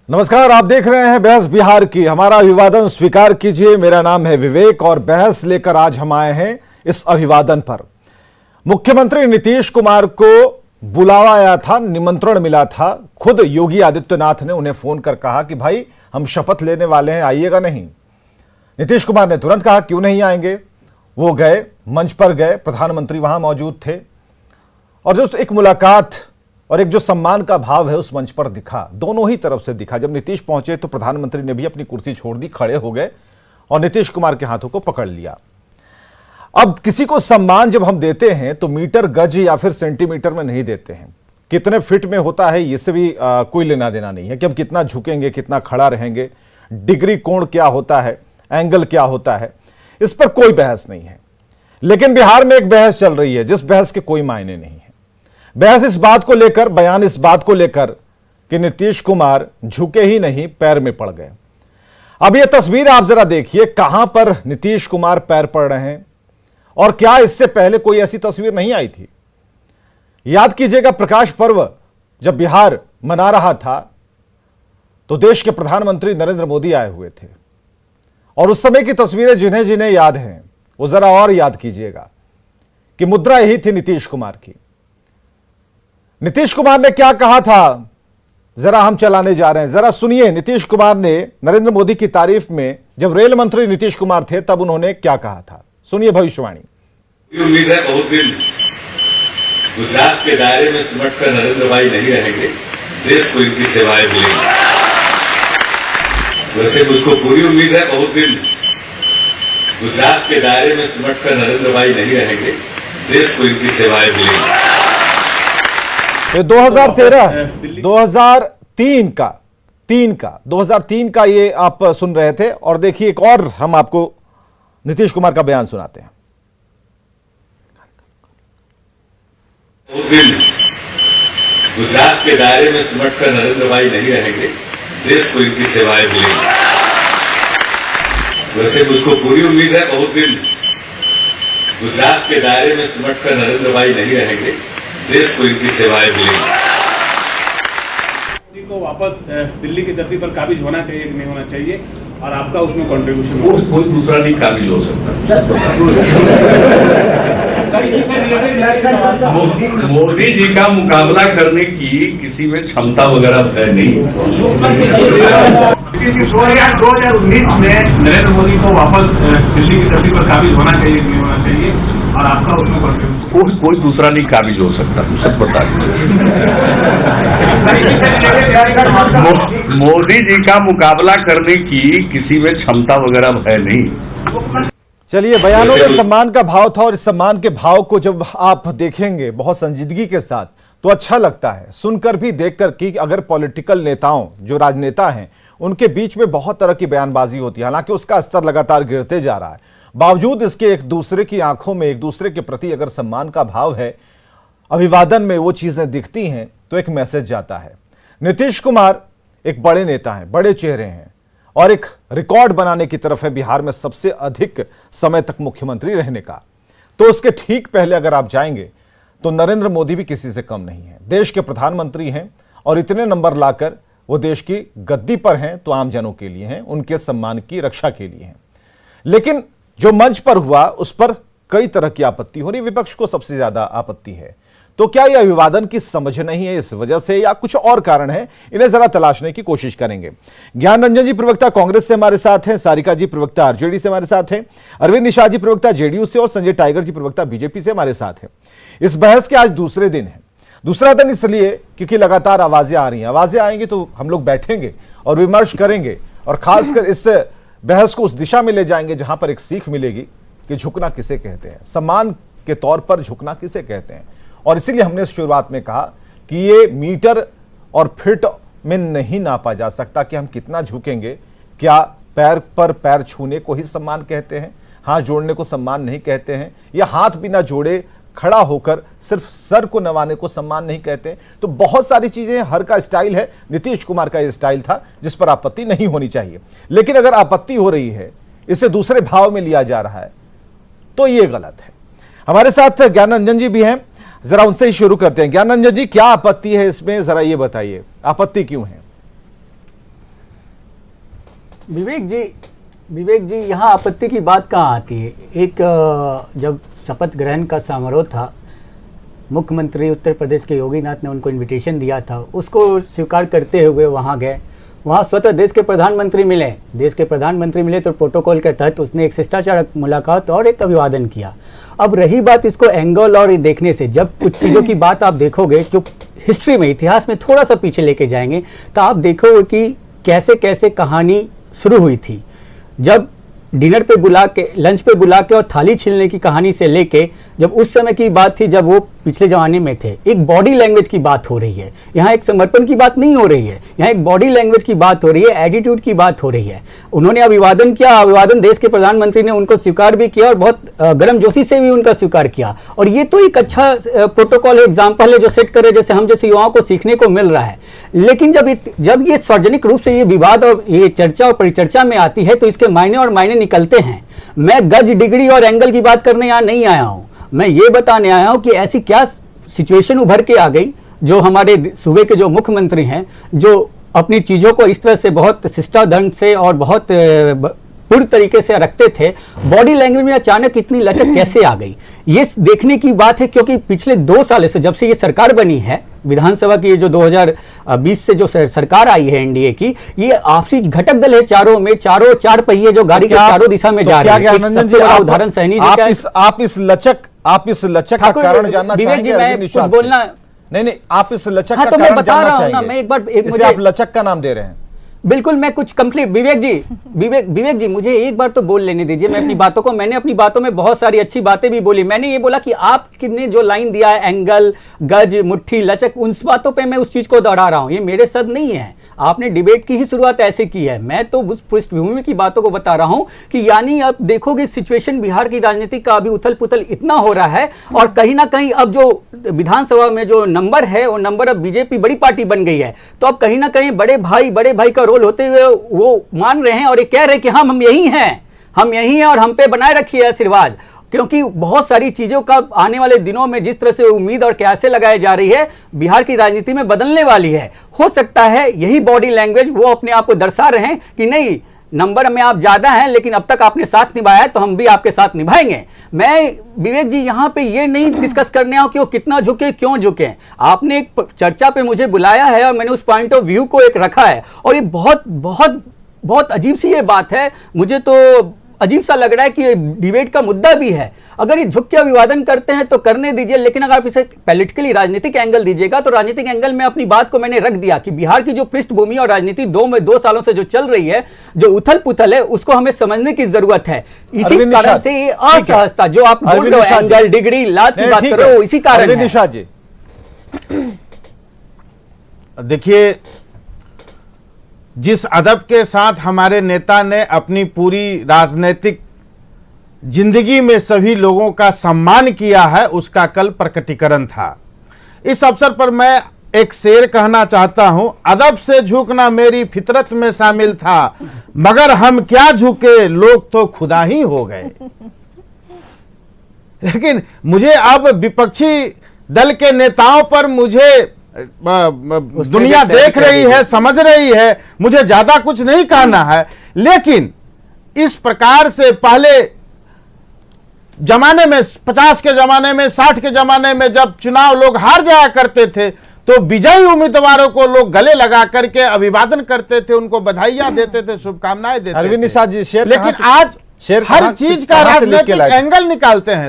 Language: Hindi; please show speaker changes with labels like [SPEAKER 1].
[SPEAKER 1] नमस्कार, आप देख रहे हैं बहस बिहार की। हमारा अभिवादन स्वीकार कीजिए। मेरा नाम है विवेक और बहस लेकर आज हम आए हैं इस अभिवादन पर। मुख्यमंत्री नीतीश कुमार को बुलावा आया था, निमंत्रण मिला था। खुद योगी आदित्यनाथ ने उन्हें फोन कर कहा कि भाई हम शपथ लेने वाले हैं, आइएगा नहीं। नीतीश कुमार ने तुरंत कहा क्यों नहीं आएंगे। वो गए, मंच पर गए, प्रधानमंत्री वहां मौजूद थे और जो एक मुलाकात और एक जो सम्मान का भाव है उस मंच पर दिखा, दोनों ही तरफ से दिखा। जब नीतीश पहुंचे तो प्रधानमंत्री ने भी अपनी कुर्सी छोड़ दी, खड़े हो गए और नीतीश कुमार के हाथों को पकड़ लिया। अब किसी को सम्मान जब हम देते हैं तो मीटर, गज या फिर सेंटीमीटर में नहीं देते हैं। कितने फिट में होता है इससे भी कोई लेना देना नहीं है कि हम कितना झुकेंगे, कितना खड़ा रहेंगे, डिग्री कोण क्या होता है, एंगल क्या होता है, इस पर कोई बहस नहीं है। लेकिन बिहार में एक बहस चल रही है जिस बहस के कोई मायने नहीं है। बहस इस बात को लेकर, बयान इस बात को लेकर कि नीतीश कुमार झुके ही नहीं, पैर में पड़ गए। अब यह तस्वीर आप जरा देखिए, कहां पर नीतीश कुमार पैर पड़ रहे हैं और क्या इससे पहले कोई ऐसी तस्वीर नहीं आई थी। याद कीजिएगा, प्रकाश पर्व जब बिहार मना रहा था तो देश के प्रधानमंत्री नरेंद्र मोदी आए हुए थे और उस समय की तस्वीरें जिन्हें जिन्हें याद हैं वो जरा और याद कीजिएगा कि मुद्रा यही थी नीतीश कुमार की। नीतीश कुमार ने क्या कहा था, जरा हम चलाने जा रहे हैं, जरा सुनिए। नीतीश कुमार ने नरेंद्र मोदी की तारीफ में, जब रेल मंत्री नीतीश कुमार थे तब उन्होंने क्या कहा था, सुनिए भविष्यवाणी।
[SPEAKER 2] उम्मीद है बहुत दिन गुजरात के दायरे में सिमट कर नरेंद्र भाई नहीं रहेंगे, देश को इनकी सेवाएं मिलेंगी। वैसे मुझको पूरी उम्मीद है बहुत दिन गुजरात के दायरे में सिमट कर नरेंद्र भाई नहीं रहेंगे, देश को इनकी सेवाएं मिलेंगी।
[SPEAKER 1] 2003 का ये आप सुन रहे थे और देखिए एक और हम आपको नीतीश कुमार का बयान सुनाते हैं।
[SPEAKER 2] उस दिन गुजरात के दायरे में सिमट कर नरेंद्र भाई नहीं रहेंगे, देश को इनकी सेवाएं मिलेंगी। वैसे मुझको पूरी उम्मीद है बहुत दिन गुजरात के दायरे में सिमट कर नरेंद्र भाई नहीं रहेंगे, देश को इनकी सेवाएं मिलेंगी।
[SPEAKER 3] को वापस दिल्ली की धरती पर काबिज होना चाहिए कि नहीं होना चाहिए, और आपका उसमें कंट्रीब्यूशन
[SPEAKER 2] कोई दूसरा नहीं काबिज हो सकता। मोदी जी का मुकाबला करने की किसी में क्षमता वगैरह है नहीं।
[SPEAKER 3] 2019 में नरेंद्र मोदी को वापस दिल्ली की धरती पर काबिज होना चाहिए कि नहीं होना चाहिए, और आपका उसमें कंट्रीब्यूशन
[SPEAKER 2] कोई दूसरा नहीं काबिज हो सकता, सब बता मोदी जी का मुकाबला करने की किसी में क्षमता वगैरह है नहीं।
[SPEAKER 1] चलिए, बयानों में सम्मान का भाव था और इस सम्मान के भाव को जब आप देखेंगे बहुत संजीदगी के साथ तो अच्छा लगता है सुनकर भी, देखकर कि अगर पॉलिटिकल नेताओं, जो राजनेता हैं, उनके बीच में बहुत तरह की बयानबाजी होती है। हालांकि उसका स्तर लगातार गिरते जा रहा है, बावजूद इसके एक दूसरे की आंखों में एक दूसरे के प्रति अगर सम्मान का भाव है, अभिवादन में वो चीजें दिखती हैं तो एक मैसेज जाता है। नीतीश कुमार एक बड़े नेता हैं, बड़े चेहरे हैं और एक रिकॉर्ड बनाने की तरफ है बिहार में सबसे अधिक समय तक मुख्यमंत्री रहने का। तो उसके ठीक पहले अगर आप जाएंगे तो नरेंद्र मोदी भी किसी से कम नहीं है, देश के प्रधानमंत्री हैं और इतने नंबर लाकर वो देश की गद्दी पर हैं तो आम जनों के लिए हैं, उनके सम्मान की रक्षा के लिए हैं। लेकिन जो मंच पर हुआ उस पर कई तरह की आपत्ति हो रही, विपक्ष को सबसे ज्यादा आपत्ति है। तो क्या यह अभिवादन की समझ नहीं है इस वजह से, या कुछ और कारण है? इन्हें जरा तलाशने की कोशिश करेंगे। ज्ञान रंजन जी प्रवक्ता कांग्रेस से हमारे साथ हैं, सारिका जी प्रवक्ता आरजेडी से हमारे साथ हैं, अरविंद निषाद जी प्रवक्ता जेडीयू से और संजय टाइगर जी प्रवक्ता बीजेपी से हमारे साथ हैं। इस बहस के आज दूसरे दिन है। दूसरा दिन इसलिए क्योंकि लगातार आवाजें आ रही हैं। आवाजें आएंगी तो हम लोग बैठेंगे और विमर्श करेंगे और खासकर इस बहस को उस दिशा में ले जाएंगे जहां पर एक सीख मिलेगी कि झुकना किसे कहते हैं, सम्मान के तौर पर झुकना किसे कहते हैं। और इसीलिए हमने शुरुआत में कहा कि ये मीटर और फिट में नहीं नापा जा सकता कि हम कितना झुकेंगे। क्या पैर पर पैर छूने को ही सम्मान कहते हैं, हाथ जोड़ने को सम्मान नहीं कहते हैं, या हाथ बिना जोड़े खड़ा होकर सिर्फ सर को नवाने को सम्मान नहीं कहते? तो बहुत सारी चीजें, हर का स्टाइल है। नीतीश कुमार का यह स्टाइल था जिस पर आपत्ति नहीं होनी चाहिए, लेकिन अगर आपत्ति हो रही है, इसे दूसरे भाव में लिया जा रहा है तो यह गलत है। हमारे साथ ज्ञान रंजन जी भी हैं, जरा उनसे ही शुरू करते हैं। ज्ञान रंजन जी, क्या आपत्ति है इसमें, जरा ये बताइए, आपत्ति क्यों है?
[SPEAKER 4] विवेक जी यहाँ आपत्ति की बात कहाँ आती है? एक जब शपथ ग्रहण का समारोह था, मुख्यमंत्री उत्तर प्रदेश के योगी नाथ ने उनको इनविटेशन दिया था, उसको स्वीकार करते हुए वहाँ गए। वहाँ स्वतः देश के प्रधानमंत्री मिले तो प्रोटोकॉल के तहत उसने एक शिष्टाचार मुलाकात और एक अभिवादन किया। अब रही बात इसको एंगल और देखने से, जब कुछ चीज़ों की बात आप देखोगे जो हिस्ट्री में, इतिहास में थोड़ा सा पीछे लेके जाएंगे तो आप देखोगे कि कैसे कैसे कहानी शुरू हुई थी। जब डिनर पे बुला के, लंच पे बुला के और थाली छीलने की कहानी से लेके, जब उस समय की बात थी जब वो पिछले जमाने में थे, एक बॉडी लैंग्वेज की बात हो रही है। यहाँ एक समर्पण की बात नहीं हो रही है, यहाँ एक बॉडी लैंग्वेज की बात हो रही है, एटीट्यूड की बात हो रही है। उन्होंने अभिवादन किया, अभिवादन देश के प्रधानमंत्री ने उनको स्वीकार भी किया और बहुत गर्मजोशी से भी उनका स्वीकार किया। और ये तो एक अच्छा प्रोटोकॉल है, एग्जाम्पल है जो सेट करे, जैसे हम जैसे युवाओं को सीखने को मिल रहा है। लेकिन जब ये सार्वजनिक रूप से ये विवाद और ये चर्चा और परिचर्चा में आती है तो इसके मायने निकलते हैं। मैं गज, डिग्री और एंगल की बात करने यहाँ नहीं आया हूं, मैं ये बताने आया हूं कि ऐसी क्या सिचुएशन उभर के आ गई जो हमारे सूबे के जो मुख्यमंत्री हैं, जो अपनी चीजों को इस तरह से बहुत शिष्टाचार से और बहुत पूर्ण तरीके से रखते थे, बॉडी लैंग्वेज में अचानक इतनी लचक कैसे आ गई, ये देखने की बात है। क्योंकि पिछले 2 साल से, जब से ये सरकार बनी है, विधानसभा की जो 2020 से जो सरकार आई है एनडीए की, ये आपसी घटक दल है चारों में, चार पहिए जो गाड़ी के चारों दिशा में जा रहे हैं। सबसे बड़ा उदाहरण सहनी जी का है।
[SPEAKER 1] आप इस लचक का कारण जानना चाहेंगे? नहीं, आप इस लचक का कारण जानना चाहेंगे?
[SPEAKER 4] मैं एक बार
[SPEAKER 1] इसे आप लचक का नाम दे रहे हैं।
[SPEAKER 4] बिल्कुल, मैं कुछ कंप्लीट, विवेक जी मुझे एक बार तो बोल लेने दीजिए। मैंने अपनी बातों में बहुत सारी अच्छी बातें भी बोली। मैंने ये बोला कि आपने जो लाइन दिया है, एंगल, गज, मुट्ठी, लचक, उन बातों पे मैं उस चीज को दोहरा रहा हूं, ये मेरे शब्द नहीं है। आपने डिबेट की ही शुरुआत ऐसे की है, मैं तो उस पृष्ठभूमि की बातों को बता रहा हूं कि यानी अब देखोगे सिचुएशन बिहार की राजनीति का अभी उथल पुथल इतना हो रहा है, और कहीं ना कहीं अब जो विधानसभा में जो नंबर है, वो नंबर अब बीजेपी बड़ी पार्टी बन गई है। तो अब कहीं ना कहीं बड़े भाई का रोल होते हुए वो मान रहे हैं और ये कह रहे हैं कि हम यही हैं और हम पे बनाए रखिए आशीर्वाद। क्योंकि बहुत सारी चीजों का आने वाले दिनों में जिस तरह से उम्मीद और कैसे लगाई जा रही है, बिहार की राजनीति में बदलने वाली है। हो सकता है यही बॉडी लैंग्वेज वो अपने आप को दर्शा रहे हैं कि नहीं, नंबर में आप ज्यादा हैं लेकिन अब तक आपने साथ निभाया है तो हम भी आपके साथ निभाएंगे। मैं विवेक जी यहाँ पे ये नहीं डिस्कस करने आऊं कि वो कितना झुके, क्यों झुके। आपने एक चर्चा पे मुझे बुलाया है और मैंने उस पॉइंट ऑफ व्यू को एक रखा है, और ये बहुत अजीब सी ये बात है। मुझे तो अजीब सा लग रहा है कि डिबेट का मुद्दा भी है। अगर ये झुक के अभिवादन करते हैं तो करने दीजिए, लेकिन अगर आप इसे पॉलिटिकली राजनीतिक एंगल दीजिएगा तो राजनीतिक एंगल में अपनी बात को मैंने रख दिया कि बिहार की जो पृष्ठभूमि और राजनीति 2 सालों से जो चल रही है, जो उथल पुथल है, उसको हमें समझने की जरूरत है। इसी कारण से ये असहजता जो आप बोल रहे हो, एंगल, डिग्री, लात की बात कर रहे हो, इसी कारण है।
[SPEAKER 1] निशा जी देखिए,
[SPEAKER 5] जिस अदब के साथ हमारे नेता ने अपनी पूरी राजनीतिक जिंदगी में सभी लोगों का सम्मान किया है, उसका कल प्रकटीकरण था। इस अवसर पर मैं एक शेर कहना चाहता हूं, अदब से झुकना मेरी फितरत में शामिल था, मगर हम क्या झुके, लोग तो खुदा ही हो गए। लेकिन मुझे अब विपक्षी दल के नेताओं पर मुझे दुनिया देख रही है, समझ रही है, मुझे ज्यादा कुछ नहीं कहना है। लेकिन इस प्रकार से पहले जमाने में, 50 के जमाने में, 60 के जमाने में जब चुनाव लोग हार जाया करते थे तो विजयी उम्मीदवारों को लोग गले लगा करके अभिवादन करते थे, उनको बधाइयां देते थे, शुभकामनाएं देते थे।
[SPEAKER 1] निशा जी,
[SPEAKER 5] लेकिन आज हर चीज का राजनीतिक एंगल निकालते हैं।